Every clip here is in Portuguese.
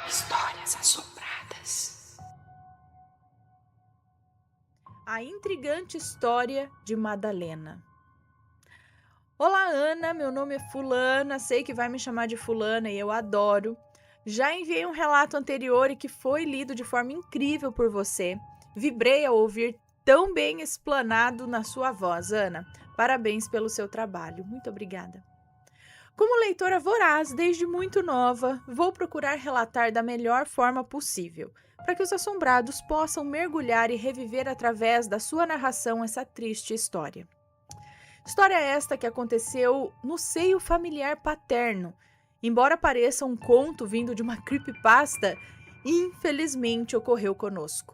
Histórias assombradas. A intrigante história de Madalena. Olá, Ana, meu nome é Fulana, sei que vai me chamar de Fulana e eu adoro. Já enviei um relato anterior e que foi lido de forma incrível por você. Vibrei ao ouvir tão bem explanado na sua voz, Ana. Parabéns pelo seu trabalho. Muito obrigada. Como leitora voraz desde muito nova, vou procurar relatar da melhor forma possível, para que os assombrados possam mergulhar e reviver através da sua narração essa triste história. História esta que aconteceu no seio familiar paterno. Embora pareça um conto vindo de uma creepypasta, infelizmente ocorreu conosco.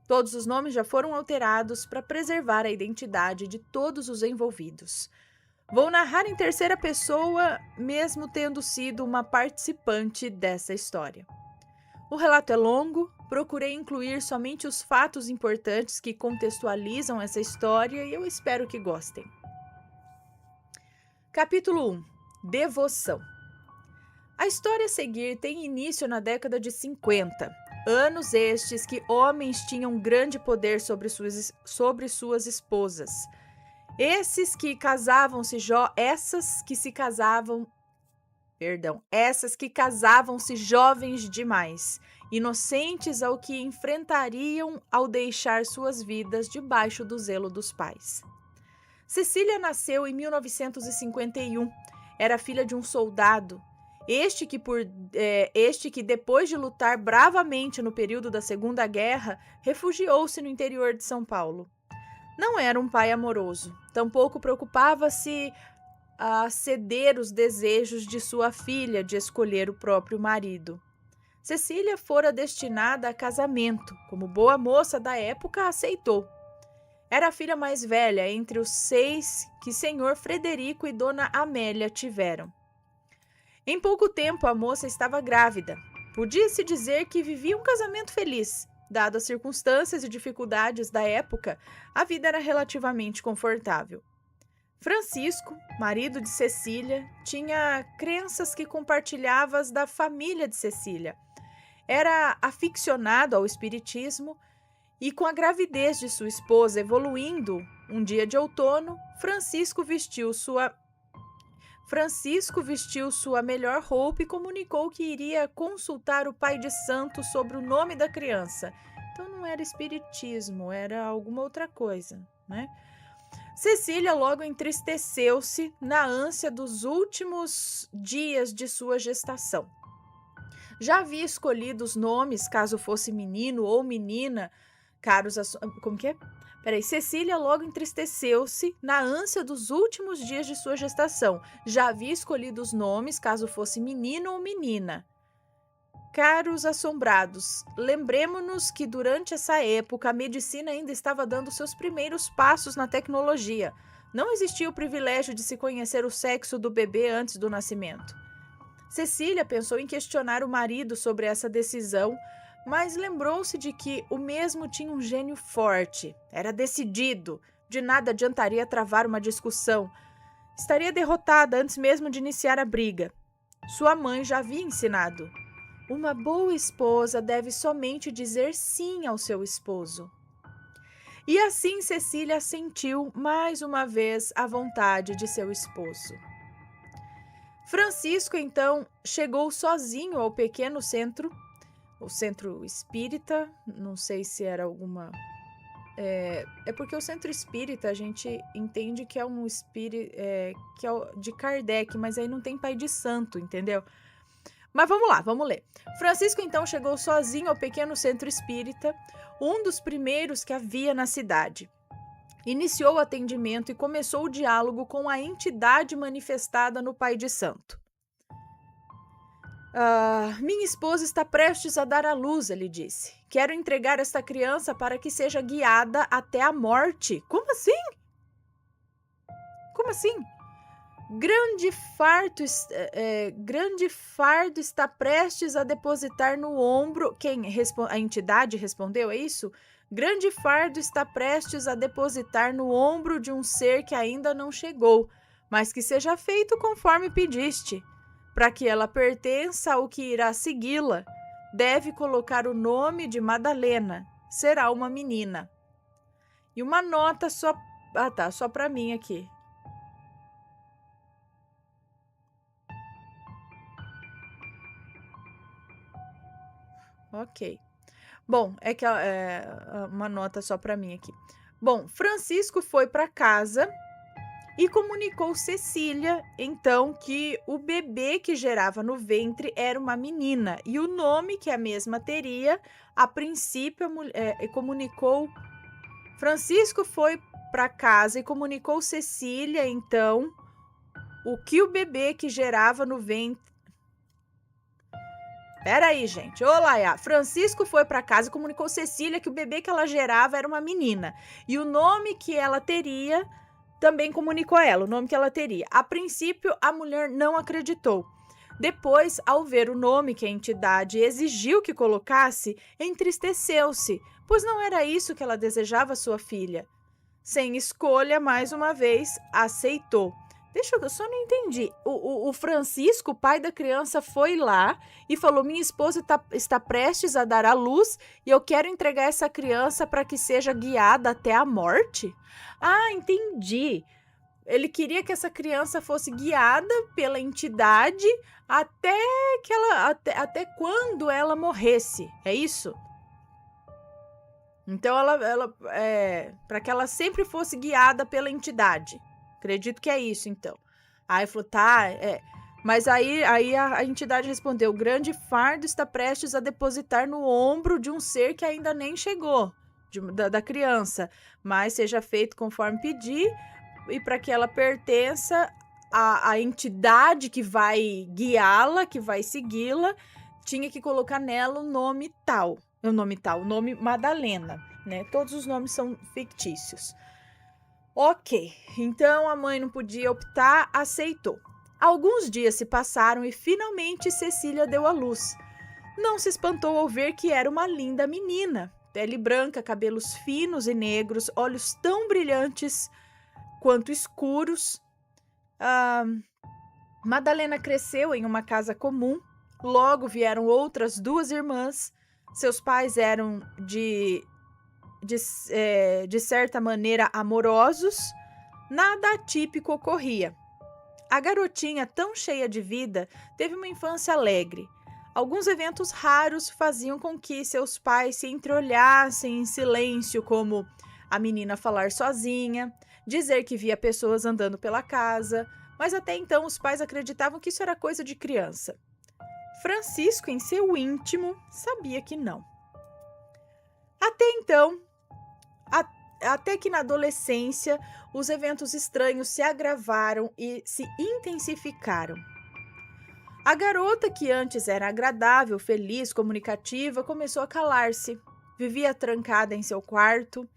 Todos os nomes já foram alterados para preservar a identidade de todos os envolvidos. Vou narrar em terceira pessoa, mesmo tendo sido uma participante dessa história. O relato é longo, procurei incluir somente os fatos importantes que contextualizam essa história e eu espero que gostem. Capítulo 1. Devoção. A história a seguir tem início na década de 50, anos estes que homens tinham grande poder sobre suas esposas. Essas que casavam-se jovens demais, inocentes ao que enfrentariam ao deixar suas vidas debaixo do zelo dos pais. Cecília nasceu em 1951, era filha de um soldado, este que depois de lutar bravamente no período da Segunda Guerra, refugiou-se no interior de São Paulo. Não era um pai amoroso, tampouco preocupava-se a ceder os desejos de sua filha de escolher o próprio marido. Cecília fora destinada a casamento, como boa moça da época aceitou. Era a filha mais velha entre os 6 que senhor Frederico e dona Amélia tiveram. Em pouco tempo a moça estava grávida. Podia-se dizer que vivia um casamento feliz. Dado as circunstâncias e dificuldades da época, a vida era relativamente confortável. Francisco, marido de Cecília, tinha crenças que compartilhava as da família de Cecília. Era aficionado ao espiritismo e, com a gravidez de sua esposa evoluindo, um dia de outono, Francisco vestiu sua melhor roupa e comunicou que iria consultar o pai de santo sobre o nome da criança. Então não era espiritismo, era alguma outra coisa, né? Cecília logo entristeceu-se na ânsia dos últimos dias de sua gestação. Já havia escolhido os nomes, caso fosse menino ou menina, Cecília logo entristeceu-se na ânsia dos últimos dias de sua gestação. Já havia escolhido os nomes, caso fosse menino ou menina. Caros assombrados, lembremos-nos que durante essa época a medicina ainda estava dando seus primeiros passos na tecnologia. Não existia o privilégio de se conhecer o sexo do bebê antes do nascimento. Cecília pensou em questionar o marido sobre essa decisão, mas lembrou-se de que o mesmo tinha um gênio forte, era decidido, de nada adiantaria travar uma discussão. Estaria derrotada antes mesmo de iniciar a briga. Sua mãe já havia ensinado: uma boa esposa deve somente dizer sim ao seu esposo. E assim Cecília sentiu mais uma vez a vontade de seu esposo. Francisco, então, chegou sozinho ao pequeno centro, o centro espírita, não sei se era alguma... É porque o centro espírita a gente entende que é um espírito, que é de Kardec, mas aí não tem pai de santo, entendeu? Mas vamos lá, vamos ler. Francisco então chegou sozinho ao pequeno centro espírita, um dos primeiros que havia na cidade. Iniciou o atendimento e começou o diálogo com a entidade manifestada no pai de santo. Minha esposa está prestes a dar à luz, ele disse. Quero entregar esta criança para que seja guiada até a morte. Como assim? Como assim? Grande fardo está prestes a depositar no ombro... A entidade respondeu, é isso? Grande fardo está prestes a depositar no ombro de um ser que ainda não chegou, mas que seja feito conforme pediste, para que ela pertença ao que irá segui-la. deve colocar o nome de Madalena. Será uma menina. E uma nota só... Ah, tá, só para mim aqui. Ok. Bom, é que uma nota só para mim aqui. Bom, Francisco foi para casa e comunicou Cecília, então, que o bebê que gerava no ventre era uma menina e o nome que a mesma teria, a princípio, comunicou. Francisco foi para casa e comunicou Cecília, então, o que o bebê que gerava no ventre. Peraí, gente. Olá, Francisco foi para casa e comunicou Cecília que o bebê que ela gerava era uma menina. E o nome que ela teria também comunicou a ela, o nome que ela teria. A princípio, a mulher não acreditou. Depois, ao ver o nome que a entidade exigiu que colocasse, entristeceu-se, pois não era isso que ela desejava à sua filha. Sem escolha, mais uma vez, aceitou. Eu só não entendi. O Francisco, pai da criança, foi lá e falou: minha esposa está prestes a dar à luz e eu quero entregar essa criança para que seja guiada até a morte? Ah, entendi. Ele queria que essa criança fosse guiada pela entidade até até quando ela morresse. É isso? Então, para que ela sempre fosse guiada pela entidade. Acredito que é isso, então. Aí falou, tá, Mas aí a entidade respondeu: o grande fardo está prestes a depositar no ombro de um ser que ainda nem chegou, da criança. Mas seja feito conforme pedir, e para que ela pertença à entidade que vai guiá-la, que vai segui-la, tinha que colocar nela o nome tal. O nome Madalena, né? Todos os nomes são fictícios. Ok, então a mãe não podia optar, aceitou. Alguns dias se passaram e finalmente Cecília deu à luz. Não se espantou ao ver que era uma linda menina. Pele branca, cabelos finos e negros, olhos tão brilhantes quanto escuros. Madalena cresceu em uma casa comum. Logo vieram outras 2 irmãs. Seus pais eram de certa maneira amorosos. Nada atípico ocorria. A garotinha, tão cheia de vida, teve uma infância alegre. Alguns eventos raros faziam com que seus pais se entreolhassem em silêncio, como a menina falar sozinha, dizer que via pessoas andando pela casa, mas até então os pais acreditavam que isso era coisa de criança. Francisco, em seu íntimo, sabia que não. Até que na adolescência, os eventos estranhos se agravaram e se intensificaram. A garota, que antes era agradável, feliz, comunicativa, começou a calar-se. Vivia trancada em seu quarto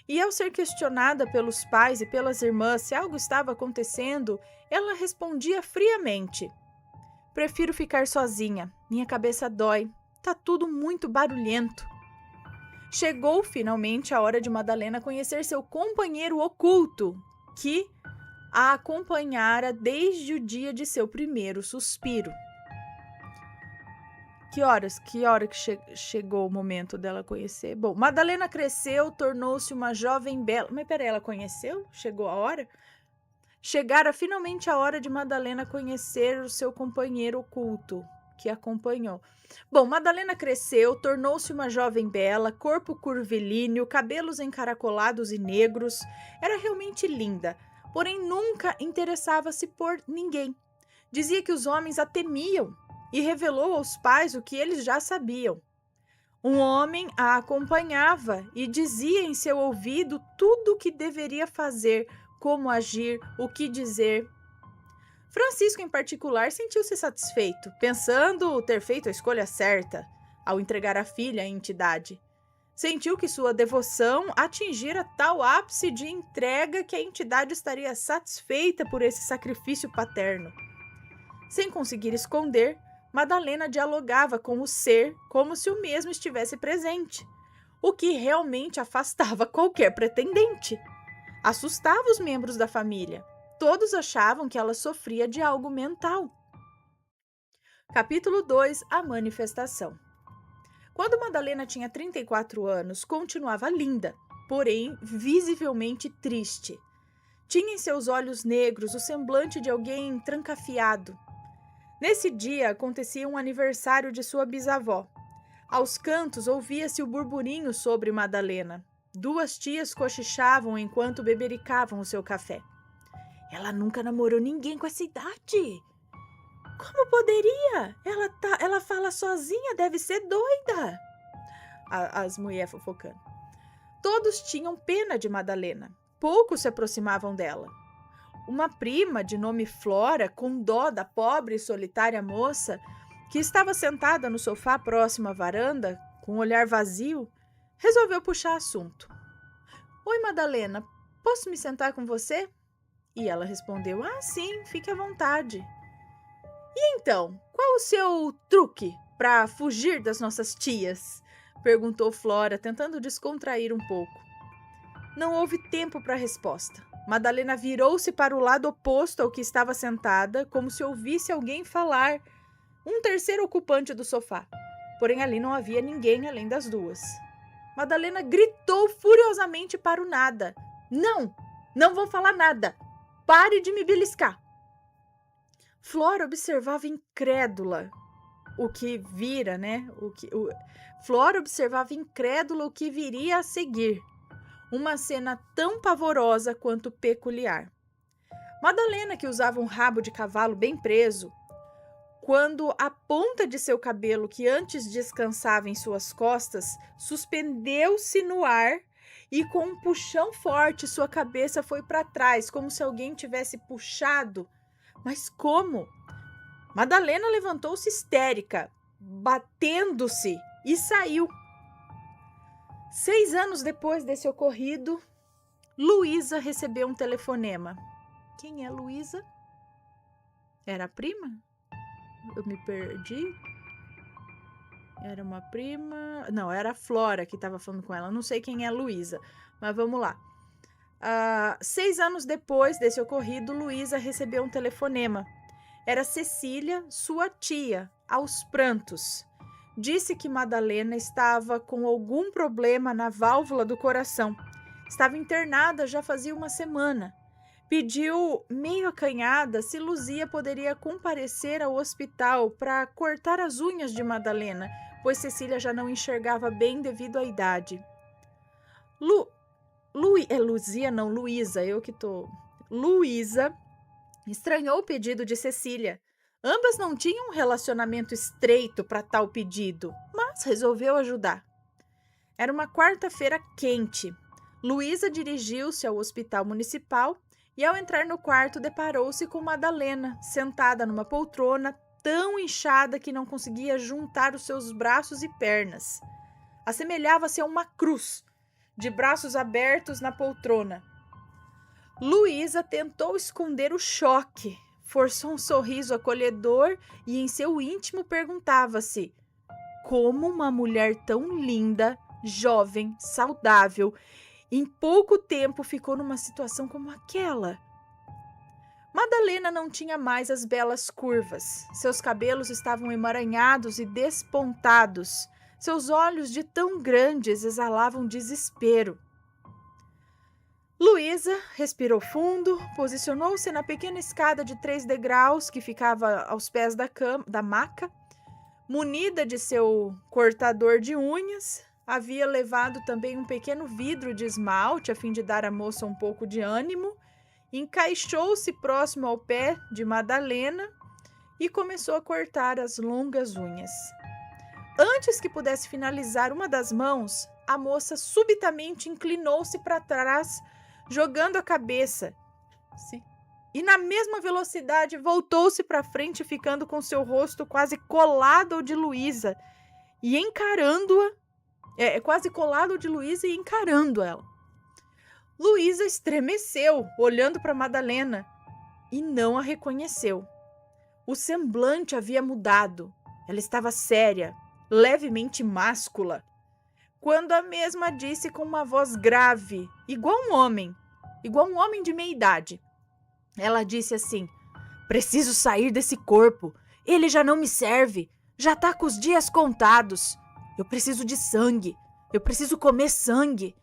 e, ao ser questionada pelos pais e pelas irmãs se algo estava acontecendo, ela respondia friamente: prefiro ficar sozinha, minha cabeça dói, tá tudo muito barulhento. Chegou finalmente a hora de Madalena conhecer seu companheiro oculto, que a acompanhara desde o dia de seu primeiro suspiro. Que hora que chegou o momento dela conhecer? Bom, Madalena cresceu, tornou-se uma jovem bela... Mas peraí, ela conheceu? Chegou a hora? Chegara finalmente a hora de Madalena conhecer o seu companheiro oculto, que acompanhou. Bom, Madalena cresceu, tornou-se uma jovem bela, corpo curvilíneo, cabelos encaracolados e negros. Era realmente linda, porém nunca interessava-se por ninguém. Dizia que os homens a temiam e revelou aos pais o que eles já sabiam. Um homem a acompanhava e dizia em seu ouvido tudo o que deveria fazer, como agir, o que dizer. Francisco, em particular, sentiu-se satisfeito, pensando ter feito a escolha certa ao entregar a filha à entidade. Sentiu que sua devoção atingira tal ápice de entrega que a entidade estaria satisfeita por esse sacrifício paterno. Sem conseguir esconder, Madalena dialogava com o ser como se o mesmo estivesse presente, o que realmente afastava qualquer pretendente. Assustava os membros da família. Todos achavam que ela sofria de algo mental. Capítulo 2. A manifestação. Quando Madalena tinha 34 anos, continuava linda, porém visivelmente triste. Tinha em seus olhos negros o semblante de alguém trancafiado. Nesse dia acontecia um aniversário de sua bisavó. Aos cantos ouvia-se o burburinho sobre Madalena. Duas tias cochichavam enquanto bebericavam o seu café. Ela nunca namorou ninguém com essa idade. Como poderia? Ela fala sozinha, deve ser doida. As mulheres fofocando. Todos tinham pena de Madalena. Poucos se aproximavam dela. Uma prima de nome Flora, com dó da pobre e solitária moça, que estava sentada no sofá próximo à varanda, com um olhar vazio, resolveu puxar assunto. Oi, Madalena, posso me sentar com você? E ela respondeu, sim, fique à vontade. E então, qual o seu truque para fugir das nossas tias? Perguntou Flora, tentando descontrair um pouco. Não houve tempo para a resposta. Madalena virou-se para o lado oposto ao que estava sentada, como se ouvisse alguém falar, um terceiro ocupante do sofá. Porém, ali não havia ninguém além das duas. Madalena gritou furiosamente para o nada. Não vou falar nada. Pare de me beliscar. Flora observava incrédula o que vira, né? Flora observava incrédula o que viria a seguir. Uma cena tão pavorosa quanto peculiar. Madalena, que usava um rabo de cavalo bem preso, quando a ponta de seu cabelo, que antes descansava em suas costas, suspendeu-se no ar e com um puxão forte sua cabeça foi para trás, como se alguém tivesse puxado. Mas como? Madalena levantou-se histérica, batendo-se, e saiu. 6 anos depois desse ocorrido, Luísa recebeu um telefonema. Quem é Luísa? Era a prima? Eu me perdi. Era uma prima... Não, era a Flora que estava falando com ela. Não sei quem é Luísa, mas vamos lá. 6 anos depois desse ocorrido, Luísa recebeu um telefonema. Era Cecília, sua tia, aos prantos. Disse que Madalena estava com algum problema na válvula do coração. Estava internada já fazia uma semana. Pediu, meio acanhada, se Luzia poderia comparecer ao hospital para cortar as unhas de Madalena, pois Cecília já não enxergava bem devido à idade. Luísa estranhou o pedido de Cecília. Ambas não tinham um relacionamento estreito para tal pedido, mas resolveu ajudar. Era uma quarta-feira quente. Luísa dirigiu-se ao hospital municipal e, ao entrar no quarto, deparou-se com Madalena, sentada numa poltrona, tão inchada que não conseguia juntar os seus braços e pernas. Assemelhava-se a uma cruz, de braços abertos na poltrona. Luísa tentou esconder o choque, forçou um sorriso acolhedor e em seu íntimo perguntava-se como uma mulher tão linda, jovem, saudável, em pouco tempo ficou numa situação como aquela. Madalena não tinha mais as belas curvas. Seus cabelos estavam emaranhados e despontados. Seus olhos, de tão grandes, exalavam desespero. Luísa respirou fundo, posicionou-se na pequena escada de 3 degraus que ficava aos pés da maca. Munida de seu cortador de unhas, havia levado também um pequeno vidro de esmalte a fim de dar à moça um pouco de ânimo. Encaixou-se próximo ao pé de Madalena e começou a cortar as longas unhas. Antes que pudesse finalizar uma das mãos, a moça subitamente inclinou-se para trás, jogando a cabeça. E na mesma velocidade voltou-se para frente, ficando com seu rosto quase colado ao de Luísa e encarando-a. Quase colado ao de Luísa e encarando ela. Luísa estremeceu, olhando para Madalena, e não a reconheceu. O semblante havia mudado. Ela estava séria, levemente máscula, quando a mesma disse com uma voz grave, igual um homem de meia idade. Ela disse assim: preciso sair desse corpo, ele já não me serve, já tá com os dias contados. Eu preciso de sangue. Eu preciso comer sangue.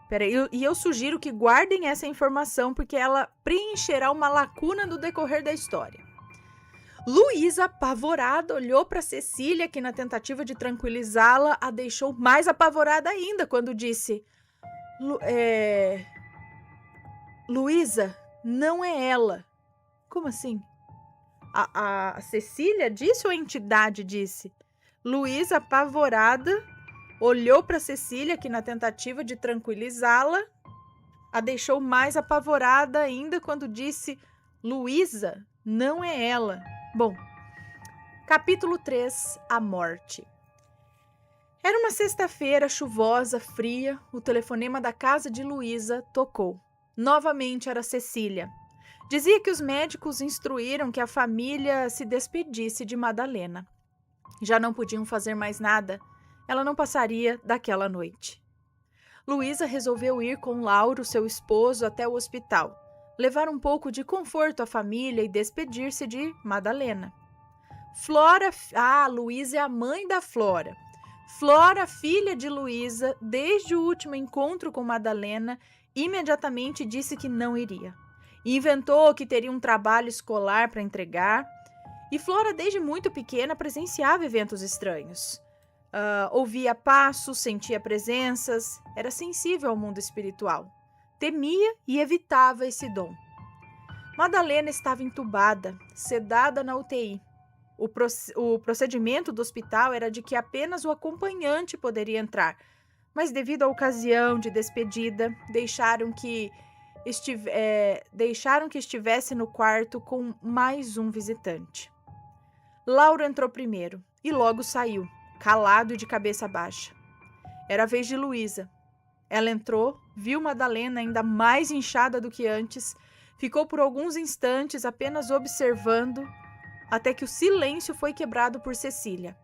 Peraí, e eu sugiro que guardem essa informação porque ela preencherá uma lacuna no decorrer da história. Luísa, apavorada, olhou para Cecília, que na tentativa de tranquilizá-la, a deixou mais apavorada ainda quando disse: Luísa, não é ela. Como assim? A Cecília disse ou a entidade disse? Luísa, apavorada, olhou para Cecília, que na tentativa de tranquilizá-la, a deixou mais apavorada ainda quando disse: Luísa, não é ela. Bom, capítulo 3, a morte. Era uma sexta-feira chuvosa, fria. O telefonema da casa de Luísa tocou. Novamente era Cecília. Dizia que os médicos instruíram que a família se despedisse de Madalena. Já não podiam fazer mais nada. Ela não passaria daquela noite. Luísa resolveu ir com Lauro, seu esposo, até o hospital, levar um pouco de conforto à família e despedir-se de Madalena. Luísa é a mãe da Flora. Flora, filha de Luísa, desde o último encontro com Madalena, imediatamente disse que não iria. Inventou que teria um trabalho escolar para entregar. E Flora, desde muito pequena, presenciava eventos estranhos. Ouvia passos, sentia presenças, era sensível ao mundo espiritual. Temia e evitava esse dom. Madalena estava entubada, sedada na UTI. O procedimento do hospital era de que apenas o acompanhante poderia entrar, mas devido à ocasião de despedida, deixaram que estivesse no quarto com mais um visitante. Lauro entrou primeiro e logo saiu, calado e de cabeça baixa. Era a vez de Luísa. Ela entrou, viu Madalena ainda mais inchada do que antes, ficou por alguns instantes apenas observando, até que o silêncio foi quebrado por Cecília.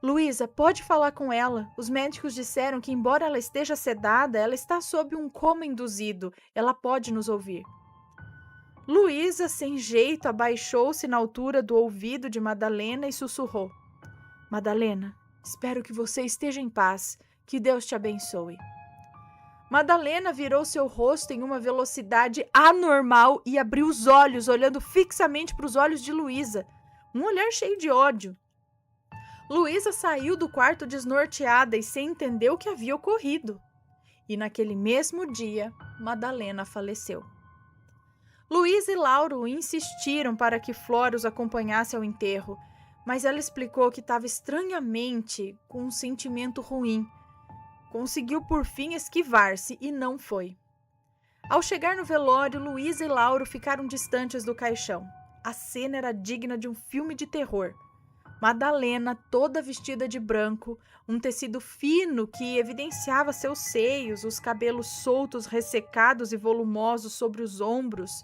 Luísa, pode falar com ela. Os médicos disseram que, embora ela esteja sedada, ela está sob um coma induzido. Ela pode nos ouvir. Luísa, sem jeito, abaixou-se na altura do ouvido de Madalena e sussurrou: Madalena, espero que você esteja em paz. Que Deus te abençoe. Madalena virou seu rosto em uma velocidade anormal e abriu os olhos, olhando fixamente para os olhos de Luísa. Um olhar cheio de ódio. Luísa saiu do quarto desnorteada e sem entender o que havia ocorrido. E naquele mesmo dia, Madalena faleceu. Luísa e Lauro insistiram para que Flora os acompanhasse ao enterro, mas ela explicou que estava estranhamente com um sentimento ruim. Conseguiu por fim esquivar-se e não foi. Ao chegar no velório, Luísa e Lauro ficaram distantes do caixão. A cena era digna de um filme de terror. Madalena, toda vestida de branco, um tecido fino que evidenciava seus seios, os cabelos soltos, ressecados e volumosos sobre os ombros.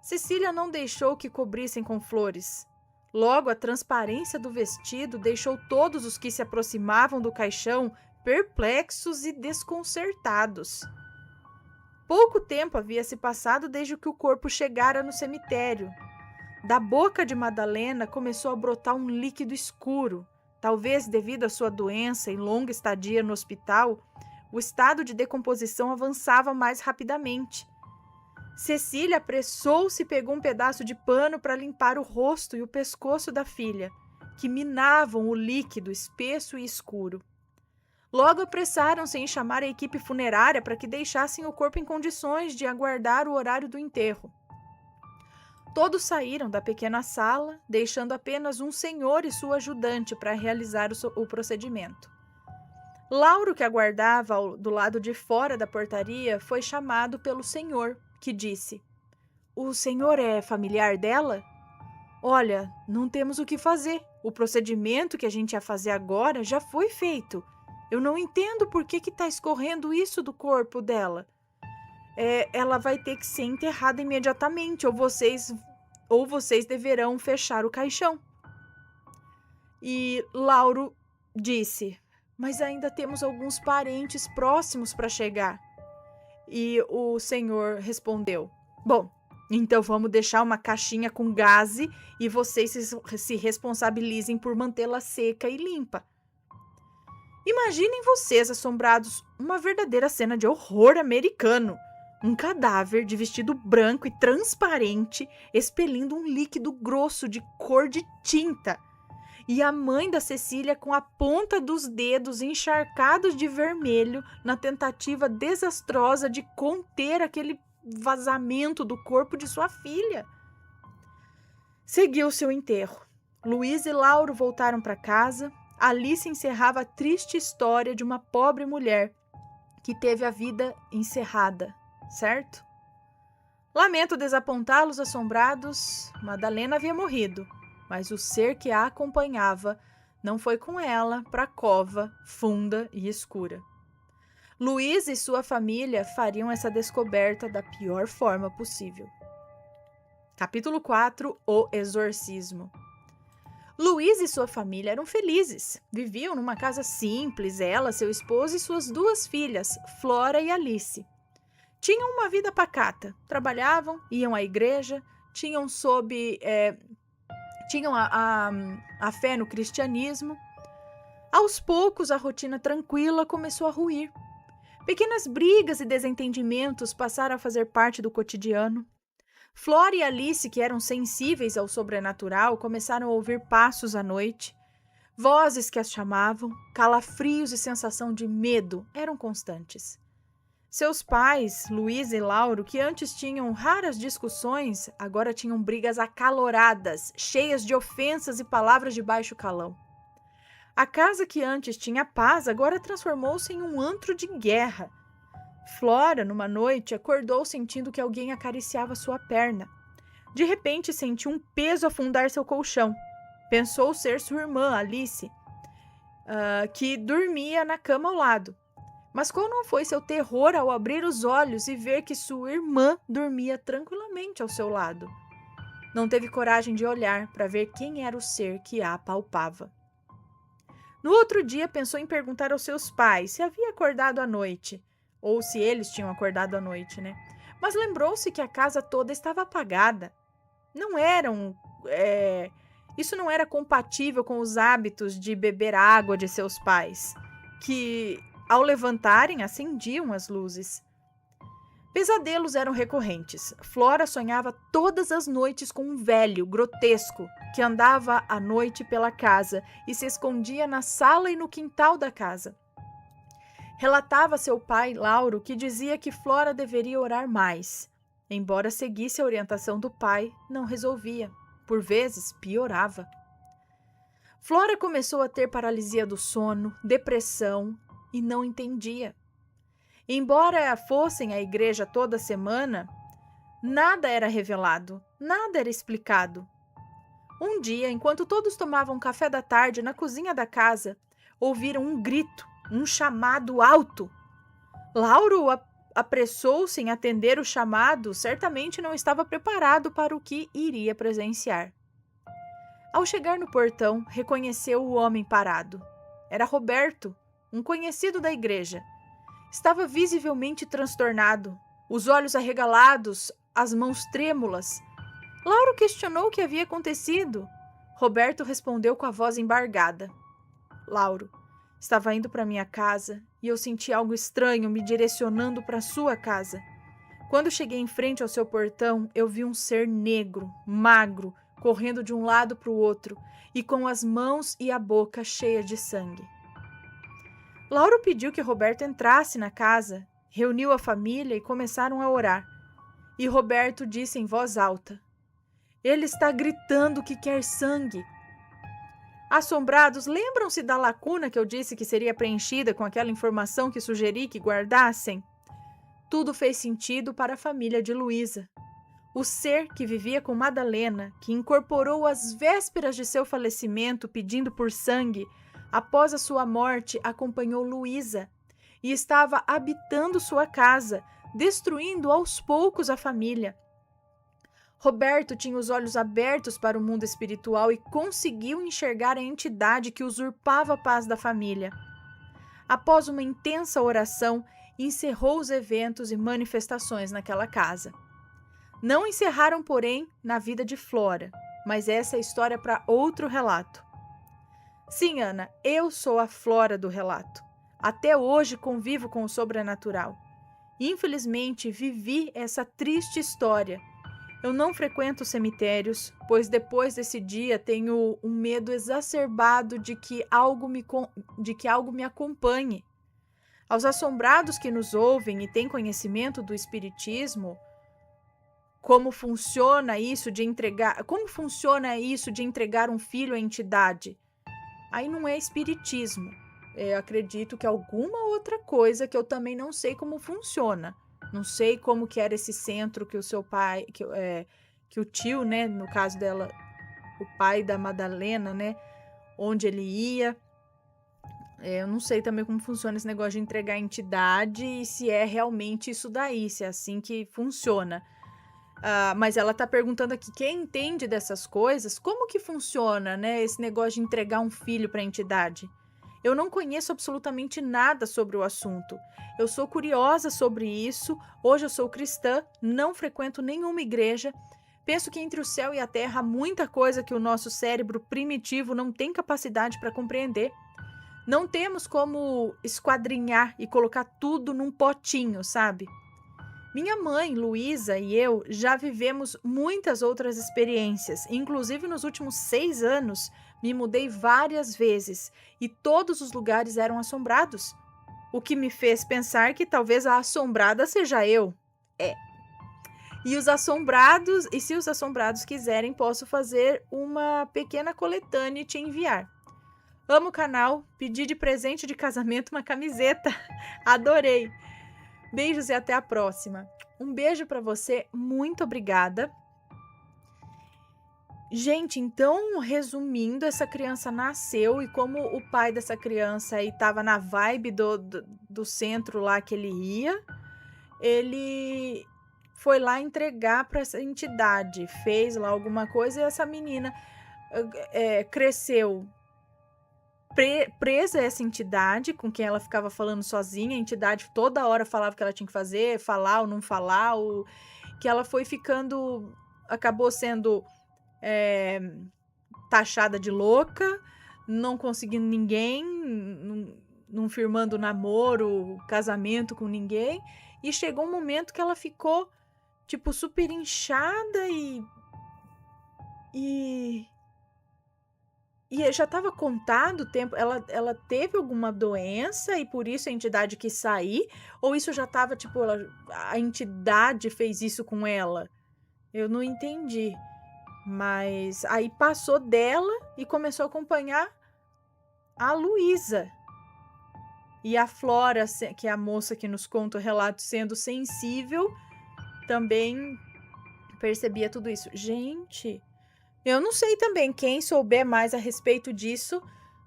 Cecília não deixou que cobrissem com flores. Logo, a transparência do vestido deixou todos os que se aproximavam do caixão perplexos e desconcertados. Pouco tempo havia se passado desde que o corpo chegara no cemitério. Da boca de Madalena começou a brotar um líquido escuro. Talvez devido à sua doença e longa estadia no hospital, o estado de decomposição avançava mais rapidamente. Cecília apressou-se e pegou um pedaço de pano para limpar o rosto e o pescoço da filha, que minavam o líquido espesso e escuro. Logo apressaram-se em chamar a equipe funerária para que deixassem o corpo em condições de aguardar o horário do enterro. Todos saíram da pequena sala, deixando apenas um senhor e sua ajudante para realizar o procedimento. Lauro, que aguardava do lado de fora da portaria, foi chamado pelo senhor, que disse: "O senhor é familiar dela?" "Olha, não temos o que fazer. O procedimento que a gente ia fazer agora já foi feito. Eu não entendo por que está escorrendo isso do corpo dela. Ela vai ter que ser enterrada imediatamente, ou vocês deverão fechar o caixão." E Lauro disse: "Mas ainda temos alguns parentes próximos para chegar." E o senhor respondeu: "Bom, Então vamos deixar uma caixinha com gaze e vocês se responsabilizem por mantê-la seca e limpa. Imaginem vocês, assombrados, uma verdadeira cena de horror americano. Um cadáver de vestido branco e transparente, expelindo um líquido grosso de cor de tinta. E a mãe da Cecília com a ponta dos dedos encharcados de vermelho na tentativa desastrosa de conter aquele vazamento do corpo de sua filha. Seguiu seu enterro. Luísa e Lauro voltaram para casa. Alice encerrava a triste história de uma pobre mulher que teve a vida encerrada, certo? Lamento desapontá-los, assombrados. Madalena havia morrido, mas o ser que a acompanhava não foi com ela para a cova funda e escura. Luísa e sua família fariam essa descoberta da pior forma possível. Capítulo 4 – O Exorcismo. Luísa e sua família eram felizes. Viviam numa casa simples, ela, seu esposo e suas 2 filhas, Flora e Alice. Tinham uma vida pacata, trabalhavam, iam à igreja, tinham a fé no cristianismo. Aos poucos, a rotina tranquila começou a ruir. Pequenas brigas e desentendimentos passaram a fazer parte do cotidiano. Flora e Alice, que eram sensíveis ao sobrenatural, começaram a ouvir passos à noite. Vozes que as chamavam, calafrios e sensação de medo eram constantes. Seus pais, Luísa e Lauro, que antes tinham raras discussões, agora tinham brigas acaloradas, cheias de ofensas e palavras de baixo calão. A casa que antes tinha paz agora transformou-se em um antro de guerra. Flora, numa noite, acordou sentindo que alguém acariciava sua perna. De repente, sentiu um peso afundar seu colchão. Pensou ser sua irmã, Alice, que dormia na cama ao lado. Mas qual não foi seu terror ao abrir os olhos e ver que sua irmã dormia tranquilamente ao seu lado? Não teve coragem de olhar para ver quem era o ser que a apalpava. No outro dia, pensou em perguntar aos seus pais se havia acordado à noite, ou se eles tinham acordado à noite, né? Mas lembrou-se que a casa toda estava apagada. Isso não era compatível com os hábitos de beber água de seus pais, que, ao levantarem, acendiam as luzes. Pesadelos eram recorrentes. Flora sonhava todas as noites com um velho, grotesco, que andava à noite pela casa e se escondia na sala e no quintal da casa. Relatava a seu pai, Lauro, que dizia que Flora deveria orar mais. Embora seguisse a orientação do pai, não resolvia. Por vezes, piorava. Flora começou a ter paralisia do sono, depressão e não entendia. Embora fossem à igreja toda semana, nada era revelado, nada era explicado. Um dia, enquanto todos tomavam café da tarde na cozinha da casa, ouviram um grito, um chamado alto. Lauro apressou-se em atender o chamado, certamente não estava preparado para o que iria presenciar. Ao chegar no portão, reconheceu o homem parado. Era Roberto, um conhecido da igreja. Estava visivelmente transtornado, os olhos arregalados, as mãos trêmulas. Lauro questionou o que havia acontecido. Roberto respondeu com a voz embargada. Lauro, estava indo para minha casa e eu senti algo estranho me direcionando para sua casa. Quando cheguei em frente ao seu portão, eu vi um ser negro, magro, correndo de um lado para o outro e com as mãos e a boca cheias de sangue. Lauro pediu que Roberto entrasse na casa, reuniu a família e começaram a orar. E Roberto disse em voz alta: Ele está gritando que quer sangue. Assombrados, lembram-se da lacuna que eu disse que seria preenchida com aquela informação que sugeri que guardassem? Tudo fez sentido para a família de Luísa. O ser que vivia com Madalena, que incorporou às vésperas de seu falecimento pedindo por sangue, após a sua morte acompanhou Luísa e estava habitando sua casa, destruindo aos poucos a família. Roberto tinha os olhos abertos para o mundo espiritual e conseguiu enxergar a entidade que usurpava a paz da família. Após uma intensa oração, encerrou os eventos e manifestações naquela casa. Não encerraram, porém, na vida de Flora, mas essa é a história para outro relato. Sim, Ana, eu sou a Flora do relato. Até hoje convivo com o sobrenatural. Infelizmente, vivi essa triste história. Eu não frequento cemitérios, pois depois desse dia tenho um medo exacerbado de que algo me acompanhe. Aos assombrados que nos ouvem e têm conhecimento do espiritismo, como funciona isso de entregar um filho à entidade? Aí não é espiritismo. Eu acredito que é alguma outra coisa que eu também não sei como funciona. Não sei como que era esse centro que o seu pai, que o tio, né, no caso dela, o pai da Madalena, né, onde ele ia. Eu não sei também como funciona esse negócio de entregar a entidade e se é realmente isso daí, se é assim que funciona. Mas ela tá perguntando aqui, quem entende dessas coisas, como que funciona, né, esse negócio de entregar um filho para a entidade? Eu não conheço absolutamente nada sobre o assunto. Eu sou curiosa sobre isso. Hoje eu sou cristã, não frequento nenhuma igreja. Penso que entre o céu e a terra há muita coisa que o nosso cérebro primitivo não tem capacidade para compreender. Não temos como esquadrinhar e colocar tudo num potinho, sabe? Minha mãe, Luísa, e eu já vivemos muitas outras experiências. Inclusive, nos últimos 6 anos, me mudei várias vezes e todos os lugares eram assombrados. O que me fez pensar que talvez a assombrada seja eu. E se os assombrados quiserem, posso fazer uma pequena coletânea e te enviar. Amo o canal, pedi de presente de casamento uma camiseta. Adorei! Beijos e até a próxima. Um beijo para você, muito obrigada. Gente, então, resumindo, essa criança nasceu e como o pai dessa criança aí tava na vibe do centro lá que ele ia, ele foi lá entregar para essa entidade, fez lá alguma coisa e essa menina cresceu presa a essa entidade com quem ela ficava falando sozinha. A entidade toda hora falava o que ela tinha que fazer, falar ou não falar, que ela foi ficando, acabou sendo taxada de louca, não conseguindo ninguém, não firmando namoro, casamento com ninguém, e chegou um momento que ela ficou tipo super inchada e já estava contado o tempo. Ela teve alguma doença e por isso a entidade quis sair? Ou isso já estava, tipo, a entidade fez isso com ela? Eu não entendi. Mas aí passou dela e começou a acompanhar a Luísa. E a Flora, que é a moça que nos conta o relato, sendo sensível, também percebia tudo isso. Gente... Eu não sei também, quem souber mais a respeito disso,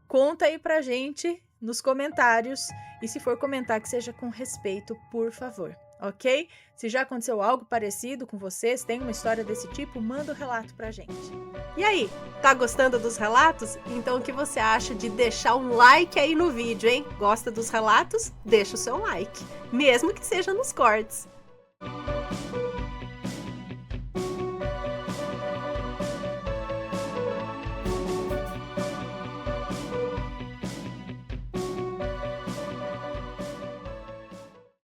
conta aí pra gente nos comentários. E se for comentar, que seja com respeito, por favor, ok? Se já aconteceu algo parecido com vocês, tem uma história desse tipo, manda o relato pra gente. E aí, tá gostando dos relatos? Então o que você acha de deixar um like aí no vídeo, hein? Gosta dos relatos? Deixa o seu like, mesmo que seja nos cortes.